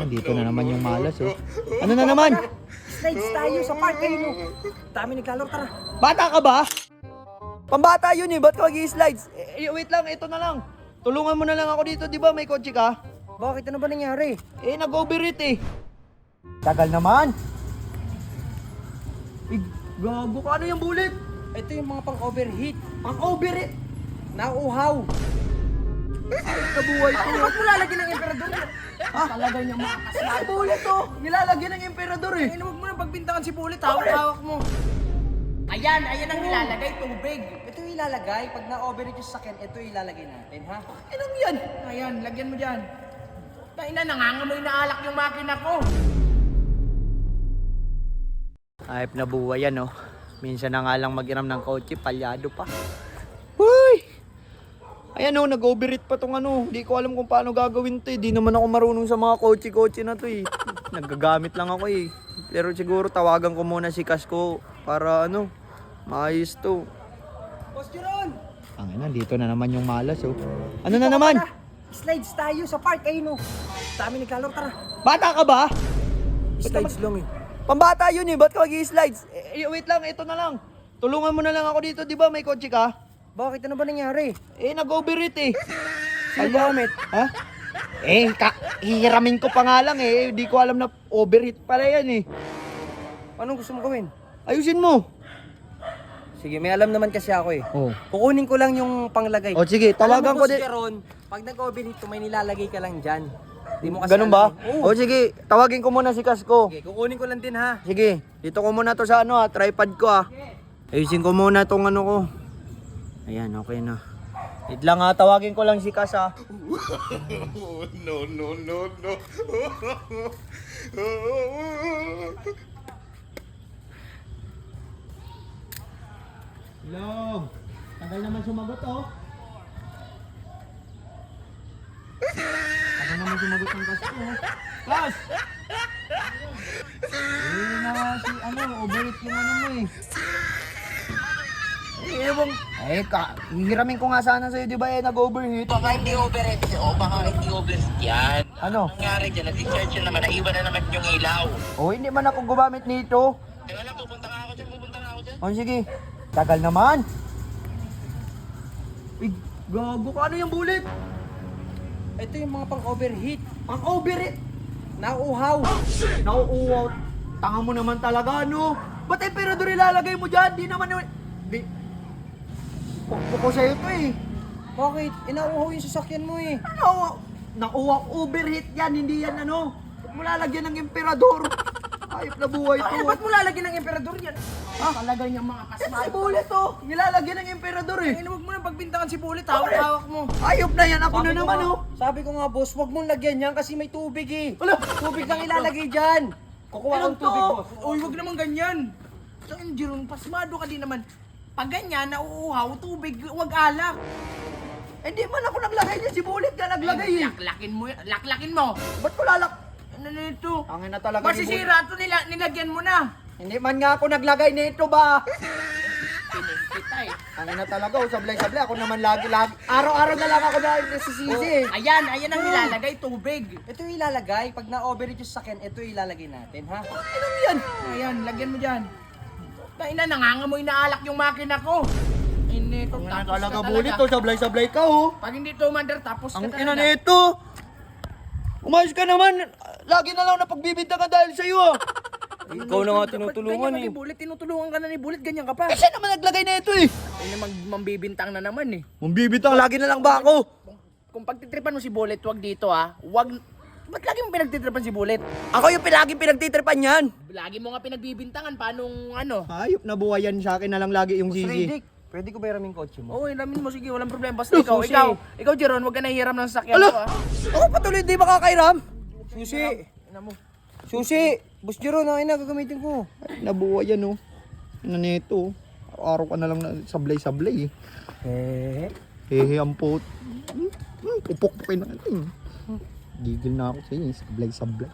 Dito na naman yung malas, oh. Ano na naman? Slides tayo sa park kayo no. Dami naglalaro, tara. Bata ka ba? Pambata yun eh, ba't ka mag-i-slides? Wait lang, ito na lang. Tulungan mo na lang ako dito, di ba? May kotse ka? Bakit ano ba nangyari? Nag-overheat eh. Tagal naman. Gago ka, ano yung bullet? Ito yung mga pang-overheat. Pang-overheat? Nauuhaw. Kabuhay ko. Ba't mo lalagyan ng emperador? Talaga niya makakasya. Ay, bullet to. Nilalagyan ng emperador eh. Huwag mo na pagbintangan si Bullet, hawak mo. Ayan ang nilalagay, tubig. Ito yung ilalagay, pag na-overheat yung sakyan, ito yung ilalagay natin, ha? Anong yan? Ayan, lagyan mo dyan. Taina, nangangamoy na alak yung makina ko. Ayop na buhay yan, oh. Minsan na nga lang mag-iram ng kotse, palyado pa. Huy! Ayan, oh, nag-overheat pa tong ano. Hindi ko alam kung paano gagawin to eh. Di naman ako marunong sa mga kotse-kotse na to eh. Nagagamit lang ako eh. Pero siguro tawagan ko muna si Kasko para ano, maayos to. Boss Jeron! Ang dito na naman yung malas, oh. Ano na naman? Slides tayo sa park, kayo no. Dami naglalaro, tara. Bata ka ba? Slides lang eh. Pambata yun eh, ba't ka mag-i-slides? Wait lang, ito na lang. Tulungan mo na lang ako dito, di ba? May kotse ka? Bakit ano ba nangyari? Nag-overheat eh. Sino gamit? Ha? Hihiramin ko pa nga lang eh. Di ko alam na overheat pala yan eh. Anong gusto mo gawin? Ayusin mo. Sige, may alam naman kasi ako eh. Oh. Kukunin ko lang yung panglagay. O sige, tawagan ko din. Jeron, pag nag-overheat to, may nilalagay ka lang dyan. Di mo kasi Ganun ba? alam eh. Oo. O sige, tawagin ko muna si Kasko. Okay, kukunin ko lang din ha. Sige, dito ko muna to sa ano tripod ko Ayusin ko muna tong ano ko. Ayan, okay na. Wait lang tawagin ko lang si Kas No. Hello. Tagal naman sumagot Tagal naman sumagot ng Kas ko. Kas! Na si overheat yung ano mo eh. Hihiramin ko nga sana sa'yo, di ba nag-overheat? Baka hindi overheat baka hindi overheat yan. Ano? Ang nangyari dyan, nag-discharge na naman, naiwan na naman yung ilaw. Hindi man ako gumamit nito. Kaya lang, pupunta nga ako dyan. Sige. Tagal naman. Gago ka, ano yung bullet? Ito yung mga pang-overheat. Pang-overheat? Nauuhaw. Nauuwaw. Tanga mo naman talaga, no? Ba't emperador ilalagay mo dyan? Di naman yun. Pukpuk ko sa'yo to eh. Bakit? Inauuhaw yung sasakyan mo eh. Nauuwaw, overheat yan, hindi yan ano. Ba't mo lalagyan ng emperador? Ayop na buhay to. Ba't mo lalagyan ng emperador yan? Talaga niyang mga Si Bullet to. Nilalagyan ng emperador eh. Huwag mo na pagbintangan si Bullet, hawak mo. Ayop na yan, ako na Sabi ko naman nga- oh. Sabi ko nga boss, huwag mong lagyan yan kasi may tubig eh. Wala. Tubig lang ilalagay dyan. Kukuha Ano kang tubig to? boss. Uy, huwag naman ganyan. Saan Jeron, pasmado ka din naman. Pag ganyan, nauuhaw, tubig, huwag alak. Hindi man ako naglagay niya, si Bullet ka naglagay eh. Laklakin mo. Ba't ko lalak? Ano na ito? Angin na talaga ni Bullet. Masisira ito, nilagyan mo na. Hindi man nga ako naglagay nito ba? Kita eh. Angin na talaga, sablay-sablay. Ako naman lagi. Araw-araw na lang ako dahil nasisisi eh. Ayan ang nilalagay, tubig. Ito yung ilalagay, pag na-overheat yung sakyan, ito yung ilalagay natin, ha? Anong yan? Ayan, lagyan mo dyan. Taina, nangangamoy na alak yung makina ko. Hindi ko, Angin na tapos talaga, ka Bullet. talaga. Sablay-sablay ka oh. Pag hindi tumandar, tapos ka Ang talaga. ina nito. Umayos ka naman. Lagi na lang napagbibinta ka dahil sa'yo ah. Ikaw na nga tinutulungan eh. Bullet, tinutulungan ka na ni Bullet, ganyan ka pa. Siya naman naglagay na ito eh. Ay na mambibintang na naman eh. Mambibitang, lagi na lang ba ako? Kung pagtitripan mo si Bullet, wag dito ah. Wag. Ba't lagi mo pinagtitripan si Bullet? Ako yung laging pinagtitripan yan. Lagi mo nga pinagbibintangan, paano ano? Hayop na buhay yan sa akin na lang lagi yung sisi. Pwede ko ba hiramin kotse mo? Oo, hiramin mo. Sige, walang problema. Basta Look, ikaw, susi. ikaw Jeron, wag ka nahihiram ng sasakyan Alo, ko ah. ako patuloy di makakairam. Susi! Susi! Boss Jeron, ang ina gagamitin ko. Nabuhay yan oh. Ano nito? Araw ka na lang na sablay-sablay eh. Hehe ang pot. Pupok-pukin na natin. Gigil na ako sa iyo, sablay-sablay.